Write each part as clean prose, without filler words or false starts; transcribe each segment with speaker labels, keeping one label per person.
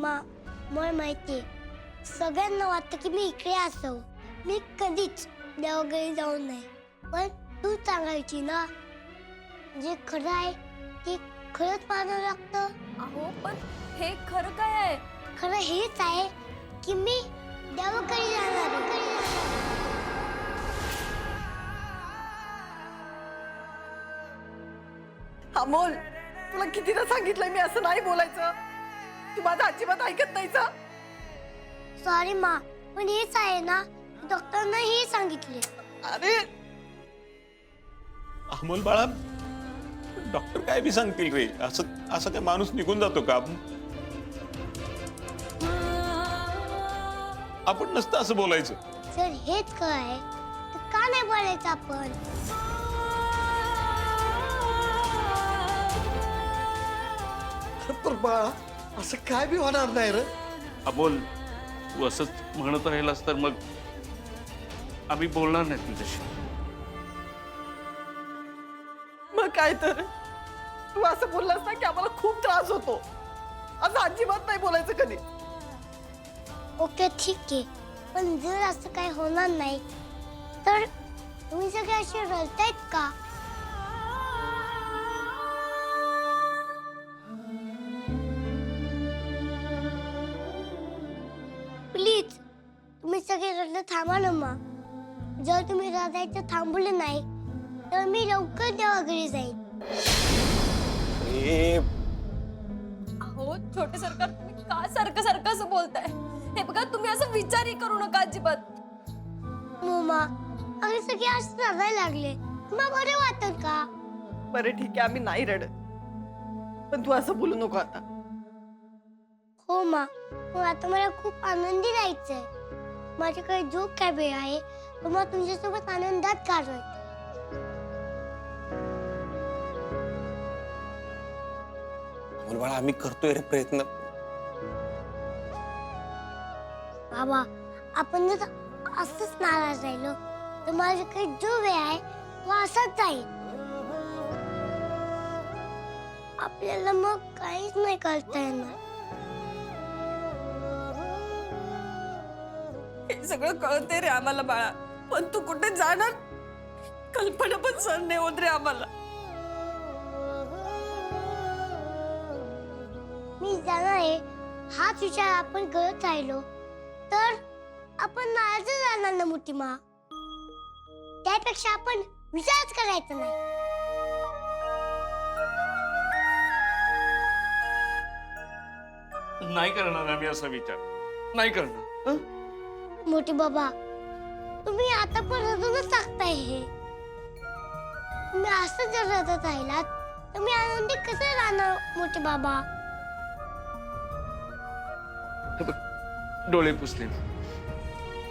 Speaker 1: मला माहिती सगळ्यांना वाटतं की मी इकडे असावं. मी कधीच देवाघरी जाऊ नये. पण तू सांगायची ना, जे खरं आहे ते खरंच पाहावं लागतं.
Speaker 2: अहो पण हे खरं काय आहे?
Speaker 1: खरं हेच आहे की मी देवाघरी जाणार आहे.
Speaker 3: अमोल, तुला कितीदा सांगितलंय मी असं नाही बोलायचं. तू माझं अजिबात ऐकत नाहीस.
Speaker 1: सॉरी मा, पण हेच आहे ना, डॉक्टरना हे सांगितले.
Speaker 3: अरे
Speaker 4: अमोल बाळा, डॉक्टर काय बी सांगतील रे. असं काय माणूस निघून जातो का? आपण नसतं असं बोलायचं.
Speaker 1: जर हेच खरं आहे तर का नाही बोलायचं आपण?
Speaker 5: पण बाळा, असं काय बी होणार नाही रे.
Speaker 6: अमोल, तू असंच म्हणत राहिलास तर मग आम्ही बोलणार नाही तुझ्याशी.
Speaker 3: मग काय तर, तू असं बोललास ना की आम्हाला खूप त्रास होतो. असं अजिबात नाही बोलायचं कधी.
Speaker 1: ओके ठीक आहे, पण जर असं काही होणार नाही तर तुम्ही सगळे असे रडतायत का? प्लीज तुम्ही सगळे रडलं थांबा ना मा. जर तुम्ही रडायचं थांबवले नाही तर मी लवकर देवाघरी जाईन.
Speaker 2: अहो छोटे सरकार, तुम्ही का सारखं सारखं असं बोलताय? हे बघा, तुम्ही असं विचारही करू नका अजिबात.
Speaker 1: मोमा, अरे सगळे असं रडायला लागले, मग बरे वाटत का?
Speaker 3: बरं ठीक आहे, आम्ही नाही रडत, पण तू असं बोलू नको आता.
Speaker 1: हो मा, मग आता मला खूप आनंदी राहायचंय. माझ्याकडे जो काय वेळ आहे तो मला तुमच्यासोबत आनंदात घालवायचा.
Speaker 4: अमोल बाळा, आम्ही करतोय रे प्रयत्न.
Speaker 1: बाबा, आपण जर असंच नाराज राहिलो तर माझ्याकडे जो वेळ आहे तो असाच जाईल. आपल्याला मग काहीच नाही करता येणार.
Speaker 3: हे सगळं कळते रे आम्हाला बाळा, पण तू कुठे जाणार कल्पना पण सहन नाही होत रे आम्हाला.
Speaker 1: मी जाणार आहे हाच विचार आपण करत राहिलो तर आपण नाराज राहणार ना मोठी मा. त्यापेक्षा आपण विचारच करायचा नाही.
Speaker 6: नाही करणार आम्ही असा विचार. नाही करणार.
Speaker 1: मोठी बाबा, तुम्ही आता पण रडूनच टाकताय. हे तुम्ही असं जर रडत राहिलात तर मी आनंदी कसं राहणार मोठे बाबा?
Speaker 6: हे बघ, डोळे पुसले,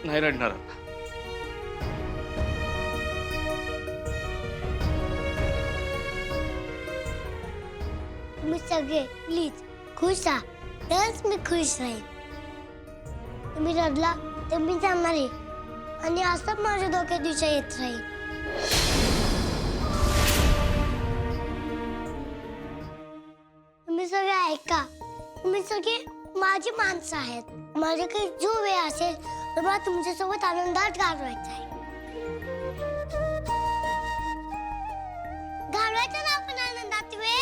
Speaker 6: नाही रडणार आता.
Speaker 1: तुम्ही सगळे प्लीज खुश राहा, तरच मी खुश राहीन. तुम्ही रडला तर मी जाणार आहे आणि असं माझ्या डोक्यात विचार येत राहील. तुम्ही सगळे ऐका, तुम्ही सगळे माझी माणसं आहेत. माझ्याकडे जो वेळ असेल तर मला तुमच्यासोबत आनंदात घालवायचा आहे. घालवायचा ना आपण आनंदात वेळ?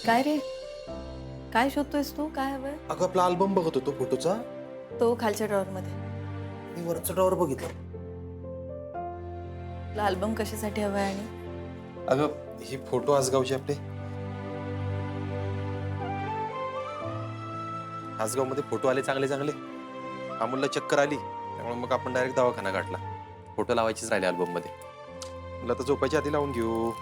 Speaker 2: काय रे, काय शोधतोयस तू? काय हवंय?
Speaker 5: अगं, आपला अल्बम बघत होतो फोटोचा.
Speaker 2: तो खालच्या ड्रॉवर मध्ये.
Speaker 5: मी वरचा ड्रॉवर बघितलं.
Speaker 2: तुला अल्बम कशासाठी हवाय? आणि
Speaker 5: अगं, ही फोटो आसगावचे आपले. आसगावमध्ये फोटो आले चांगले चांगले. अमोलला चक्कर आली, त्यामुळे मग आपण डायरेक्ट दवाखाना गाठला. फोटो लावायचीच राहिले अल्बम मध्ये. मला तर झोपायच्या आधी लावून घेऊ.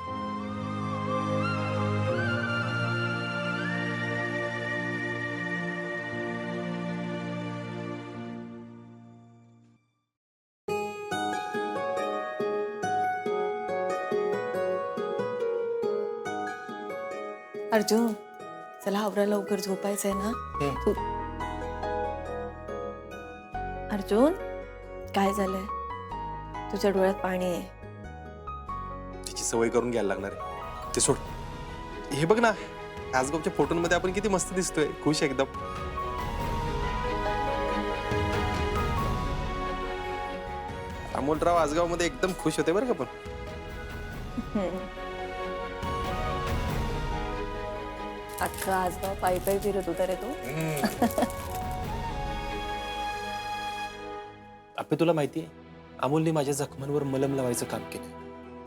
Speaker 2: अर्जुन चला आवरा लवकर झोपायचंय ना तू अर्जुन काय झालंय तुझ्या डोळ्यात पाणी आहे
Speaker 5: तिची सवय करून घ्यायला लागणार आहे. ते सोड. हे बघ ना, आजगावच्या फोटोमध्ये आपण किती मस्त दिसतोय, खुश एकदम. अमोलराव आजगाव मध्ये एकदम खुश होते बरं का. पण
Speaker 2: अख्खा आजगाव पायी पायी फिरत होता रे तो.
Speaker 5: आपे तुला माहितीये, अमोलने माझ्या जखमांवर मलम लावायचं काम केलं.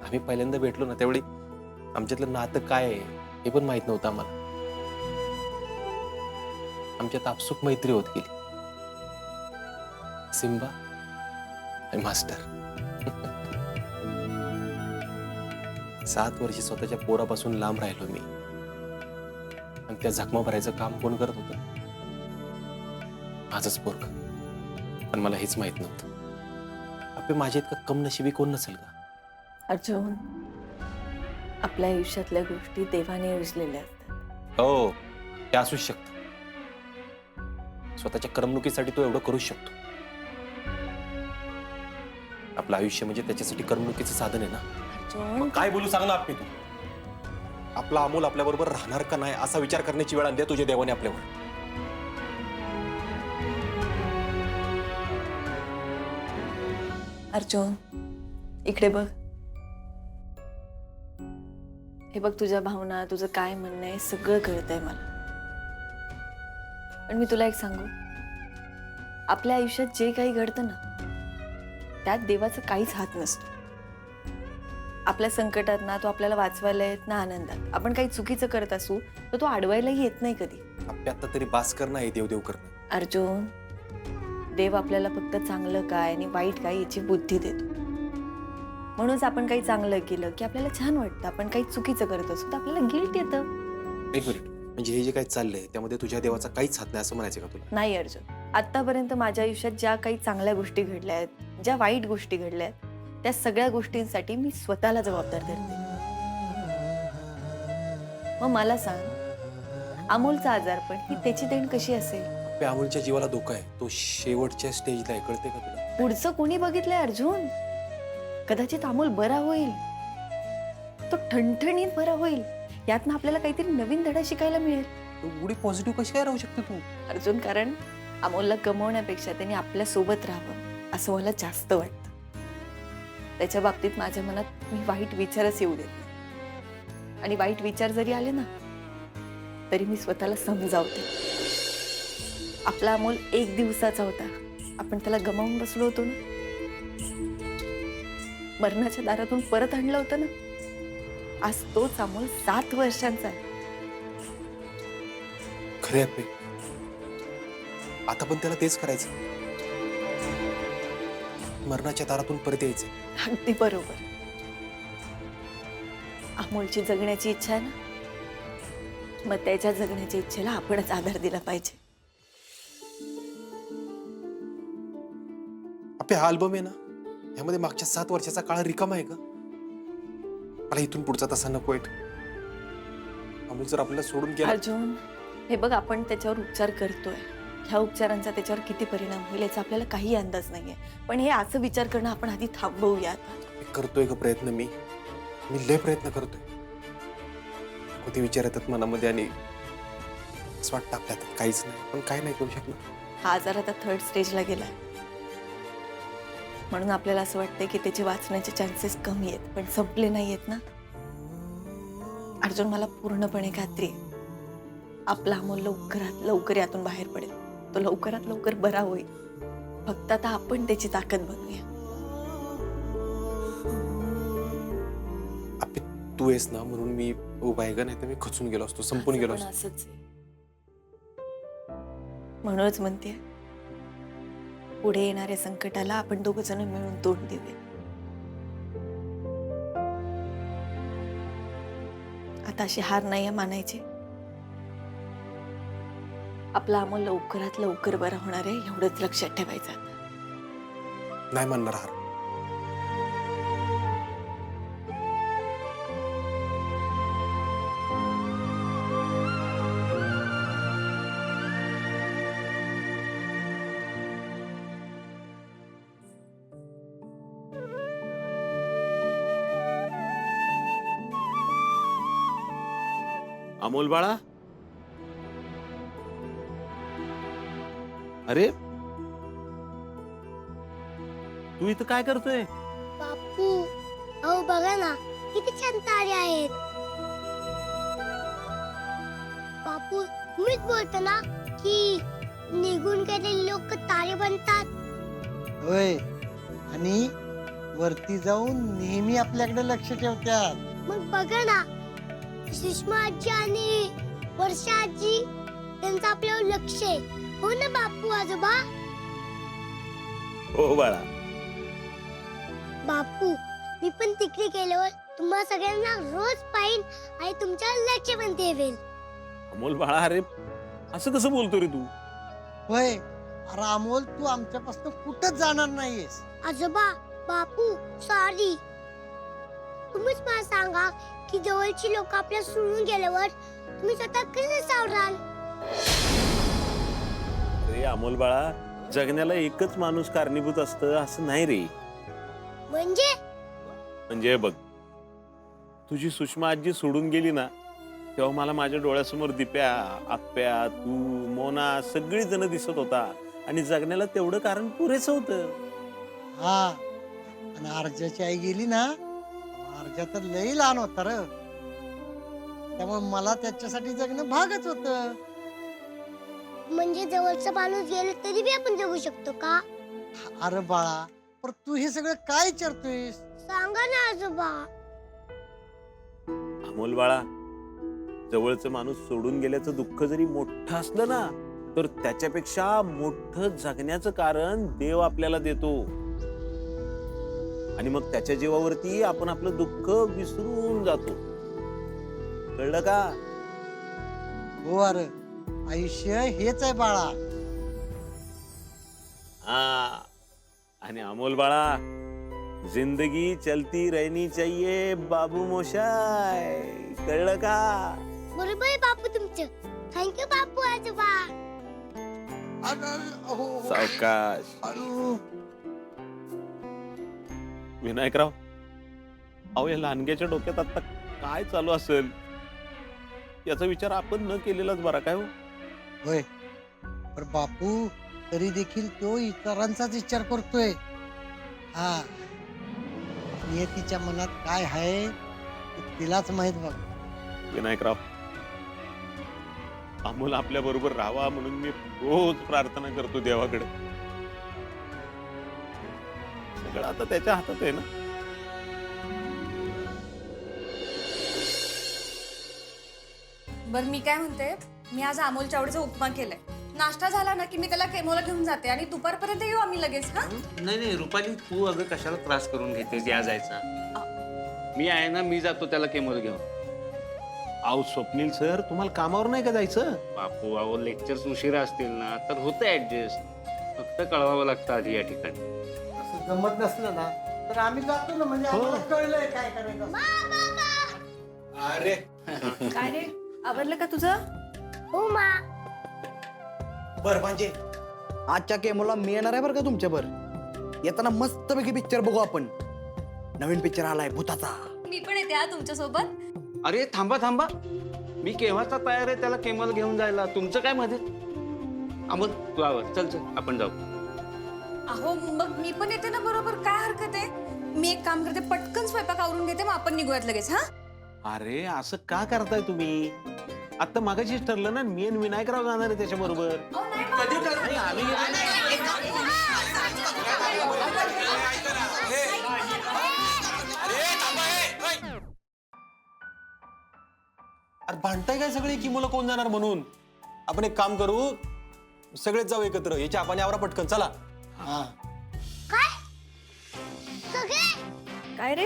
Speaker 5: आम्ही पहिल्यांदा भेटलो ना त्यावेळी आमच्यातलं नातं काय आहे हे पण माहित नव्हतं आम्हाला. आमच्यात आपसुक मैत्री होत गेली. सिम्बा आणि मास्टर. 7 वर्ष स्वतःच्या पोरापासून लांब राहिलो मी, आणि त्या जखमा भरायचं काम कोण करत होतं? माझंच पोरग. पण मला हेच माहित नव्हतं आपे माझ्या इतका कम नशिबी कोण नसेल का?
Speaker 2: अर्जुन आपल्या आयुष्यातल्या गोष्टी देवाने योजलेल्या असतात.
Speaker 5: हो, ते असूच शकतं. स्वतःच्या करमणुकीसाठी तो एवढं करूच शकतो. आपलं आयुष्य म्हणजे त्याच्यासाठी करमणुकीचं साधन आहे ना.
Speaker 2: अर्जुन
Speaker 5: काय बोलू सांग ना आपे तू. आपला अमोल आपल्याबरोबर राहणार का नाही असा विचार करण्याची वेळ आणली आहे तुझ्या देवाने आपल्यावर.
Speaker 2: अर्जुन इकडे बघ. हे बघ तुझ्या भावना, तुझं काय म्हणणं आहे सगळं कळतंय मला. पण मी तुला एक सांगू, आपल्या आयुष्यात जे काही घडतं ना त्यात देवाचा काहीच हात नसतो. आपल्या संकटात ना तो आपल्याला वाचवायला येत ना आनंदात. आपण काही चुकीचं करत असू तर तो अडवायलाही येत नाही कधी.
Speaker 5: आपल्या आता तरी बास करणं आहे देव करणं.
Speaker 2: अर्जुन देव आपल्याला फक्त चांगलं काय आणि वाईट काय याची बुद्धी देतो. म्हणूनच आपण काही चांगलं केलं की आपल्याला छान वाटतं. आपण काही चुकीचं करत असू तर आपल्याला गिल्ट येतं.
Speaker 5: एक मिनिट, म्हणजे हे जे काही चाललंय त्यामध्ये तुझ्या देवाचा काहीच हात नाही असं म्हणायचं का तुला?
Speaker 2: नाही अर्जुन, आतापर्यंत माझ्या आयुष्यात ज्या काही चांगल्या गोष्टी घडल्या आहेत, ज्या वाईट गोष्टी घडल्या आहेत, त्या सगळ्या गोष्टींसाठी मी स्वतःला जबाबदार धरते. मग मला सांग, अमोलचा आजारपण ही त्याची देण कशी असेल?
Speaker 5: आपल्या अमोलच्या जीवाला धोका आहे. तो शेवटच्या स्टेजला आहे, कळते का तुला?
Speaker 2: पुढचं कोणी बघितलंय अर्जुन? कदाचित अमोल बरा होईल, तो ठणठणीत बरा होईल. यातनं आपल्याला काहीतरी नवीन धडा शिकायला मिळेल.
Speaker 5: तू एवढी पॉझिटिव्ह कशी काय राहू शकते तू?
Speaker 2: अर्जुन, कारण अमोलला गमावण्यापेक्षा त्यांनी आपल्या सोबत राहावं असं मला जास्त वाटतं. त्याच्या बाबतीत माझ्या मनात मी वाईट विचारच येऊ देत नाही. आणि वाईट विचार जरी आले ना तरी मी स्वतःला समजावते. आपला अमोल 1 दिवसाचा होता. आपण त्याला गमावून बसलो होतो ना, मरणाच्या दारातून परत आणलं होतं ना. आज तोच अमोल 7 वर्षांचा आहे.
Speaker 5: खरे आपे, आता पण त्याला तेच करायचं. मरणाच्या दारातून परत यायचं.
Speaker 2: अगदी बरोबर. अमोलची जगण्याची इच्छा आहे ना, मग त्याच्या जगण्याच्या इच्छेला आपणच आधार दिला पाहिजे.
Speaker 5: आपे हा अल्बम आहे ना, यामध्ये मागच्या 7 वर्षाचा काळ रिकामा आहे का? मला इथून पुढचा तसा नको आहे. अमोल जर आपल्याला सोडून गेला.
Speaker 2: अर्जुन, हे बघ, आपण त्याच्यावर उपचार करतोय. ह्या उपचारांचा त्याच्यावर किती परिणाम होईल याचा आपल्याला काही अंदाज नाहीये. पण हे असं विचार करणं आपण आधी थांबवूयात.
Speaker 5: मी करतोय का प्रयत्न? मी लय प्रयत्न करतोय. कोणते विचार येतात मनामध्ये आणि असं वाटतं आपल्या हातात काहीच नाही, पण काय नाही करू शकणार.
Speaker 2: हा आजार आता 3rd स्टेजला गेलाय. म्हणून आपल्याला असं वाटतंय की त्याचे वाचण्याचे चान्सेस कमी आहेत, पण संपले नाही आहेत ना. अर्जुन, मला पूर्णपणे खात्री आहे आपला अमोल लवकरात लवकर यातून बाहेर पडेल. तो लवकरात लवकर बरा होईल. फक्त आता आपण त्याची ताकद बनवूया.
Speaker 5: आपे तू आहेस ना म्हणून मी उभा आहे का, नाही तर मी खचून गेलो असतो, संपून गेलो
Speaker 2: पण
Speaker 5: असतो.
Speaker 2: असंच आहे. म्हणूनच म्हणते, पुढे येणाऱ्या संकटाला आपण 2 जण मिळून तोंड देऊया. आता अशी हार नाही मानायची. आपला अमोल लवकरात लवकर बरा होणार आहे एवढंच लक्षात ठेवायचं.
Speaker 5: नाही मानणार हार.
Speaker 4: अमोल बाळा, अरे तू इथं काय करतोय?
Speaker 1: बापू अहो बघा ना किती छान तारे आहेत. बापू तुम्हीच बोलता ना की निघून गेलेले लोक तारे बनतात.
Speaker 7: होय, आणि वरती जाऊन नेहमी आपल्याकडे लक्ष ठेवतात.
Speaker 1: मग बघा ना सुषमा आजी आणि वर्षा आजी त्यांचं आपल्यावर लक्ष आहे. हो ना बापू आजोबा?
Speaker 4: हो बाळा.
Speaker 1: बापू मी पण तिकडे गेल्यावर तुम्हा सगळ्यांना रोज पाहिन आणि तुमच्यावर लक्ष पण ठेवेल.
Speaker 4: अमोल बाळा, अरे असं कसं बोलतो रे तू?
Speaker 7: होय, अरे अमोल, तू आमच्यापासून कुठंच जाणार नाहीयेस.
Speaker 1: आजोबा बापू सॉरी. तुम्हीच मला सांगा की जवळची लोक आपल्या सोडून गेल्यावर तुम्ही स्वतः कसे सावराल?
Speaker 4: अरे अमोल बाळा, जगण्याला एकच माणूस कारणीभूत असतं असं नाही रे.
Speaker 1: म्हणजे
Speaker 4: बघ, तुझी सुषमा आजी सोडून गेली ना, तेव्हा मला माझ्या डोळ्यासमोर दिप्या, आप्या, तू, मोना सगळी जण दिसत होता आणि जगण्याला तेवढं कारण पुरेसं होतं.
Speaker 7: हा, आणि अर्जाची आई गेली ना, अर्जा तर लई लहान होता र. त्यामुळे मला त्याच्यासाठी जगणं भागच होत.
Speaker 1: म्हणजे जवळचा माणूस गेला तरी बी आपण जगू शकतो का?
Speaker 7: अरे बाळा, पण तू हे सगळं काय विचारतोयस?
Speaker 1: सांगा ना आजोबा.
Speaker 4: अमोल बाळा, जवळचं माणूस सोडून गेल्याचं दुःख जरी मोठं असलं ना, तर त्याच्यापेक्षा मोठं जगण्याचं कारण देव आपल्याला देतो. आणि मग त्याच्या जीवावरती आपण आपलं दुःख विसरून जातो. कळलं का?
Speaker 7: हो, अरे आयुष्य हेच आहे बाळा.
Speaker 4: हा, आणि अमोल बाळा, जिंदगी चलती रहनी चाहिए बाबू मोशाय. कळलं का?
Speaker 1: बरोबर आहे बापू तुमचं. थँक्यू बापू आजोबा.
Speaker 4: सावकाश. विनायकराव, अहो या लहानग्याच्या डोक्यात आता काय चालू असेल याचा विचार आपण न केलेलाच बरा. काय हो?
Speaker 7: होय, पण बापू तरी देखील तो इतरांचाच विचार करतोय. हा, नियतीच्या मनात काय आहे ते तिलाच माहित बघ.
Speaker 4: विनायकराव, अमोल आपल्या बरोबर राहावा म्हणून मी रोज प्रार्थना करतो देवाकडे. सगळं आता त्याच्या हातात आहे ना.
Speaker 8: बर, मी काय म्हणते, मी आज अमोलच्या आवडीचा उपमा केलाय. नाश्ता झाला ना की मी त्याला केमोला घेऊन जाते आणि दुपारपर्यंत येऊ आम्ही लगेच. हा,
Speaker 6: नाही रुपाली, तू अगं कशाला त्रास करून घेतेस या जायचा. मी आहे ना, मी जातो त्याला केमोला घेऊन.
Speaker 4: अहो स्वप्नील सर, तुम्हाला कामावर नाही का जायचं?
Speaker 6: बापू, अहो लेक्चर्स उशिरा असतील ना तर होतं ऍडजस्ट. फक्त कळवावं लागतं आधी या ठिकाणी.
Speaker 7: असं जमत नसलं ना तर आम्ही जातो ना, म्हणजे आम्हाला कळलंय काय करायचं.
Speaker 5: अरे
Speaker 2: काय रे, आवरलं का तुझं?
Speaker 1: हो मा.
Speaker 9: बर, म्हणजे आजच्या केमोला मी येणार आहे बरं का तुमच्यावर. येताना मस्तपैकी पिक्चर बघू आपण. नवीन पिक्चर आलाय भूताचा.
Speaker 8: मी पण येते हा तुमच्या सोबत.
Speaker 6: अरे थांबा, मी केव्हाचा तयार आहे त्याला केमोला घेऊन जायला. तुमचं काय मध्ये? अमोल, तू आवर, चल आपण जाऊ.
Speaker 8: अहो मग मी पण येते ना बरोबर, काय हरकत आहे. मी एक काम करते, पटकन स्वयंपाक आवरून घेते, मग आपण निघूयात लगेच. हा,
Speaker 4: अरे असं का करताय तुम्ही? आता मागाशीच ठरलं ना, मी आणि विनायकराव जाणार आहे त्याच्या बरोबर.
Speaker 5: अरे भांडताय काय सगळे की मुलं कोण जाणार म्हणून? आपण एक काम करू, सगळेच जाऊ एकत्र. याच्या आपण यावरा पटकन, चला.
Speaker 7: हा,
Speaker 1: काय सगळे?
Speaker 2: काय रे,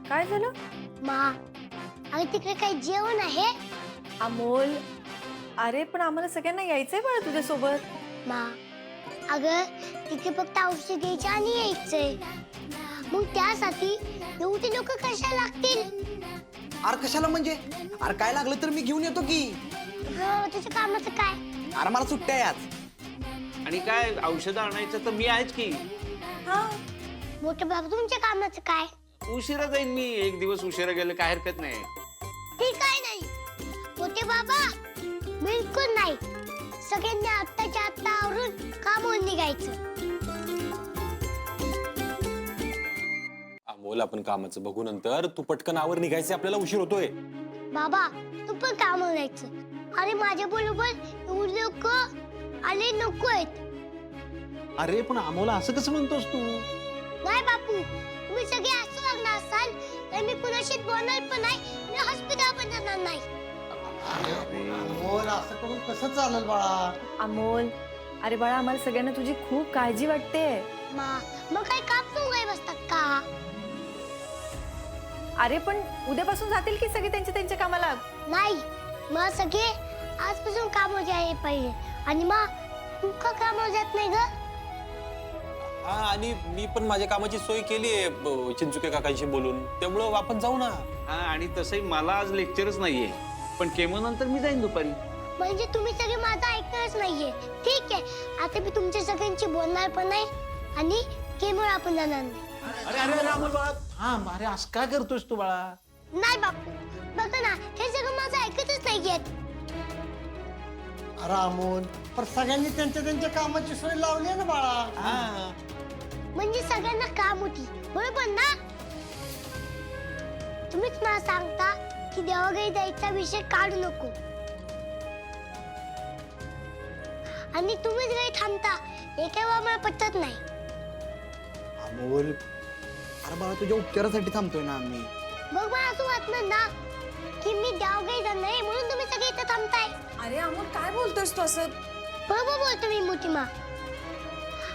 Speaker 2: काय झालं?
Speaker 1: मा, अरे तिकडे काही जेवण आहे?
Speaker 2: अमोल, अरे पण आम्हाला सगळ्यांना यायचंय बाळा तुझ्यासोबत.
Speaker 1: मा, अगं तिथे फक्त औषध घ्यायचे आणि यायचंय. मग त्यासाठी एवढी लोक कशा लागतील?
Speaker 9: अरे कशाला म्हणजे? अरे काय लागलं तर मी घेऊन येतो की.
Speaker 1: तुझ्या कामाचं काय?
Speaker 9: अरे मला सुट्ट्या आहे आज.
Speaker 6: आणि काय औषधं आणायचं तर मी आहेच की.
Speaker 8: हा,
Speaker 1: मोठं बाबू तुमच्या कामाचं काय?
Speaker 6: उशिरा जाईन मी. एक दिवस उशिरा गेले काय हरकत नाही.
Speaker 1: ते काय नाही, मोठे बाबा बिलकुल नाही. सगळ्यांनी आत्ताच्या आत्ता आवरून कामावर निघायचं.
Speaker 5: अमोल आपण कामाचं बघू नंतर, तू पटकन आवर निघायचे, आपल्याला उशीर होतोय.
Speaker 1: बाबा तू पण कामावर जायचं. अरे माझ्या बरोबर एवढे लोक आले नको आहेत.
Speaker 4: अरे पण अमोल असं कसं म्हणतोस तू?
Speaker 1: नाही बापू, तुम्ही सगळे असं वागणार असाल तर मी कुणाशी बोलणार पण नाही, मी हॉस्पिटल पण जाणार नाही.
Speaker 7: अमोल असं करून कसं चालेल बाळा?
Speaker 2: अमोल, अरे बाळा, आम्हाला सगळ्यांना तुझी खूप काळजी वाटते.
Speaker 1: मग काही काम करून काही बसतात का?
Speaker 2: अरे पण उद्यापासून जातील की सगळे त्यांच्या कामाला?
Speaker 1: नाही, मग सगळे आजपासून कामावर जायला पाहिजे. आणि मग तू का कामावर जात नाही ग?
Speaker 5: हा, आणि मी पण माझ्या कामाची सोय केली आहे चिंचुके काकांशी बोलून, त्यामुळं आपण जाऊ ना.
Speaker 6: हा, आणि तसंही मला आज लेक्चरच नाहीये, पण केमो नंतर मी जाईन दुपारी.
Speaker 1: म्हणजे तुम्ही सगळे माझं ऐकणारच नाहीये. ठीक आहे, आता मी तुमच्या सगळ्यांची बोलणार पण नाही आणि केमोर आपण जाणार नाही.
Speaker 4: अरे अरे अरे अमोल बाळा थांब. अरे असं काय करतोस तू बाळा?
Speaker 1: नाही बापू, बघा ना, हे सगळं माझं ऐकतच नाहीयेत.
Speaker 7: अरे अमोल, पण सगळ्यांनी त्यांच्या कामाची सोय लावली आहे ना बाळा.
Speaker 1: म्हणजे सगळ्यांना काम होती, बरोबर ना? तुम्हीच मला सांगता की देवाघरी जायचा विषय काढू नको, आणि तुम्हीच घरी थांबता. हे केव्हा मला पटत नाही.
Speaker 9: अमोल, अरे बाळा तुझ्या उपचारासाठी थांबतोय ना आम्ही.
Speaker 1: मग मला असं वाटणार ना की मी देवाघरी जाणार नाही म्हणून तुम्ही सगळे इथं थांबताय.
Speaker 8: अरे अमोल, काय बोलतोयस तू असं?
Speaker 1: बरोबर बोलतो मी मोठी मा.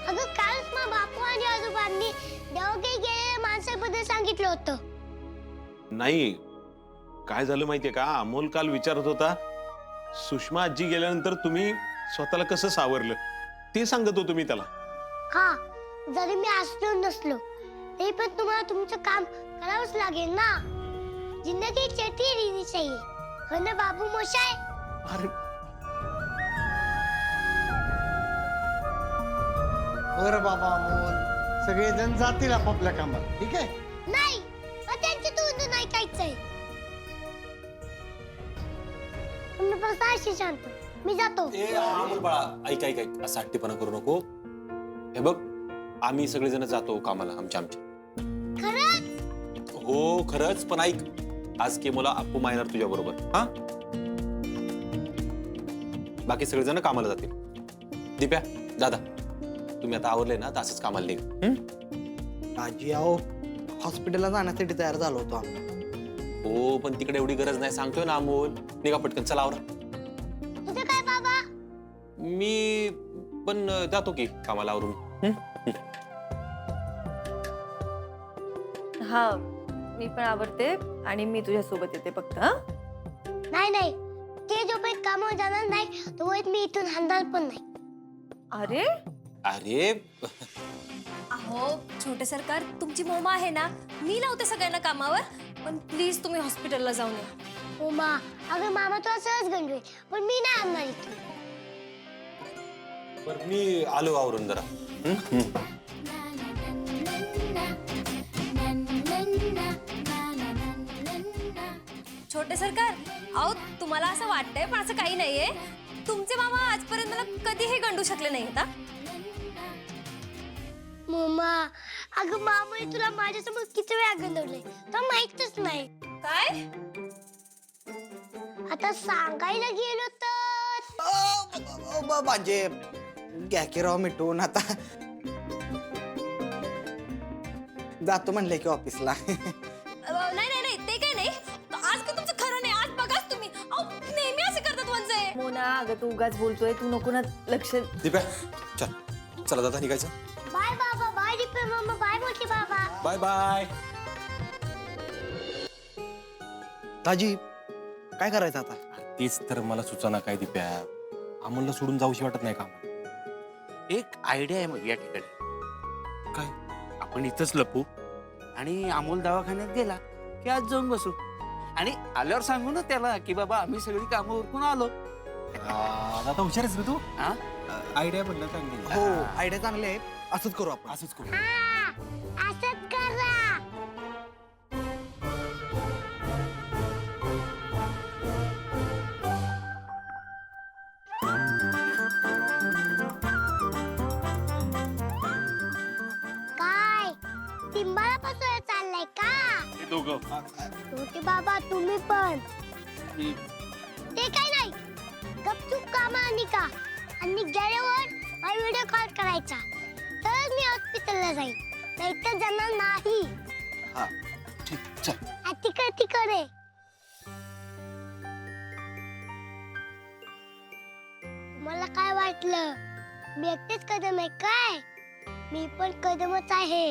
Speaker 1: अगं कालच मग बापू आणि आजोबांनी देवाघरी गेलेल्या माणसाबद्दल सांगितलं होतं.
Speaker 4: नाही, काय झालं माहितीये का? अमोल काल विचारत होता सुषमा आजी गेल्यानंतर तुम्ही स्वतःला कसं सावरलं ते सांगत होतो मी त्याला.
Speaker 1: हा, जरी मी असलो नसलो तरी पण तुम्हाला तुमचं काम करावंच लागेल ना. जिंदगी चलती रहनी चाहिए, हो ना बाबू मोशाय?
Speaker 4: अरे
Speaker 7: बरं बाबा अमोल, सगळेजण जातील आपापल्या कामाला, ठीक आहे?
Speaker 1: नाही, मग त्यांची तोंड नाही ऐकायचंय. तुम्ही बस अशी शांत, मी जातो.
Speaker 5: अमोल बाळा, ऐक ऐक ऐक, असं हट्टीपणा करू नको. हे बघ, आम्ही सगळेजण जातो कामाला आमच्या.
Speaker 1: खरंच?
Speaker 5: हो खरंच, पण ऐक, आज केमोला अप्पू मायणार तुझ्या बरोबर. हा, बाकी सगळेजण कामाला जातील. दिप्या, दादा, तुम्ही आता आवरले ना, तर असंच कामाला निघ.
Speaker 9: आजी आहो, हॉस्पिटलला जाण्यासाठी तयार झालो होतो आम्ही.
Speaker 5: हो, पण तिकडे एवढी गरज नाही, सांगतोय ना अमोल. निघा पटकन, चला आवरा.
Speaker 1: तुझं काय बाबा?
Speaker 5: मी पण जातो की कामाला आवरून.
Speaker 2: हा, मी पण आवडते आणि मी तुझ्या सोबत येते फक्त. हा,
Speaker 1: नाही नाही, ते जोपर्यंत कामावर जाणार नाही तोपर्यंत मी इथून हलणार पण नाही.
Speaker 2: अरे
Speaker 5: अरे
Speaker 8: अहो छोटे सरकार, तुमची मोमा आहे ना, मी लावते सगळ्यांना कामावर, पण प्लीज तुम्ही हॉस्पिटलला जाऊन या.
Speaker 1: हो मा, अगं मामा तुला सहज गंडवेल, पण मी नाही आणणार इथून.
Speaker 5: बरं, मी आलो आवरून जरा.
Speaker 8: छोटे सरकार, अहो तुम्हाला असं वाटतंय, पण असं काही नाहीये. तुमचे मामा आजपर्यंत मला कधीही गंडू शकले नाहीत.
Speaker 1: मम्मा, अगं मामाने तुला माझ्यासमोर किती वेळा गंडवलंय तर माहितच नाही.
Speaker 8: काय?
Speaker 1: आता सांगायला गेलो तर
Speaker 9: म्हणजे घ्या की राव मिटून. आता जातो म्हणले की ऑफिसला.
Speaker 8: नाही नाही नाही, ते काय नाही. आज का तुमचं खरं नाही, आज बघाच तुम्ही. अहो नेहमी असे करतात म्हणजे.
Speaker 2: मोना, अगं तू उगाच बोलतोय, तू नको ना लक्ष.
Speaker 5: दिप्या, चल, चला दादा निघायचं.
Speaker 1: बाय बाबा, बाय डिपे मम्मा, बाय मोठी बाबा.
Speaker 5: Bye bye.
Speaker 9: दाजी, काय करायचं आता?
Speaker 5: तेच तर मला सुचाना काय दिप्या. अमोलला सोडून जाऊशी वाटत नाही का?
Speaker 6: एक आयडिया आहे मग या ठिकाणी.
Speaker 5: काय?
Speaker 6: आपण इथंच लपू आणि अमोल दवाखान्यात गेला की आज जाऊन बसू, आणि आल्यावर सांगू ना त्याला की बाबा आम्ही सगळी कामं उरकून आलो.
Speaker 5: आता हुशारच रे तू.
Speaker 6: हा,
Speaker 5: आयडिया म्हणलं चांगली.
Speaker 9: हो, आयडिया चांगली आहे. असंच करू आपण.
Speaker 5: असंच करू.
Speaker 1: हा, असंच करा. लिंबाला बसवायला चाललाय का
Speaker 4: हे दोघं
Speaker 1: छोटे बाबा तुम्ही पण
Speaker 6: मी-
Speaker 1: ते काय नाही गपचूप कामा आणि का आणि गेल्यावर मला व्हिडिओ कॉल करायचा तर मी हॉस्पिटलला जाईन नाहीतर जाणार नाही
Speaker 6: हा ठीक चल
Speaker 1: तिकडे मला काय वाटलं मी एकटेच कदम आहे काय मी पण कदमच आहे